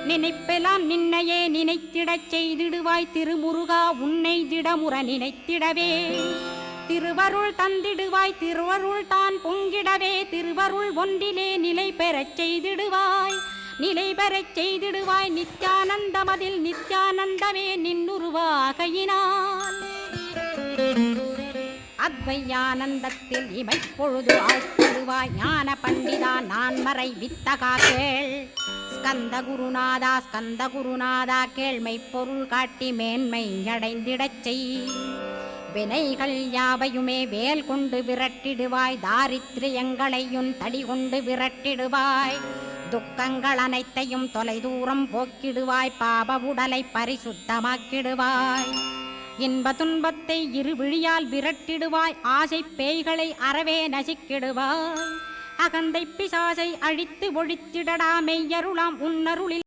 நினைப்பெல்லாம் நின்னையே நினைத்திடச் செய்திடுவாய் திருமுருகா உன்னை திடமுற நினைத்திடவே திருவருள் தந்திடுவாய் திருவருள் தான் பொங்கிடவே திருவருள் ஒன்றிலே நிலை பெறச் செய்திடுவாய் நிலை பெறச் செய்திடுவாய் நித்யானந்தமதில் நித்யானந்தமே நின்னுருவாகையினால் அத்வையானந்தத்தில் இமைப்பொழுது ஆழ்த்திடுவாய் ஞான பண்டிதா நான் மறை வித்தகா கேள் ஸ்கந்த குருநாதா கேள்மை பொருள் காட்டி மேன்மை அடைந்திடச் செய் வினைகள் யாவையுமே வேல் கொண்டு விரட்டிடுவாய் தாரித்ரியங்களையும் தடி கொண்டு விரட்டிடுவாய் துக்கங்கள் அனைத்தையும் தொலைதூரம் போக்கிடுவாய் பாப உடலை பரிசுத்தமாக்கிடுவாய் இன்ப துன்பத்தை இருவிழியால் விரட்டிடுவாய் ஆசை பேய்களை அறவே நசிக்கிடுவாய் அகந்தை பிசாசை அழித்து ஒழித்திடடா மெய்யருளாம் உன்னருளில்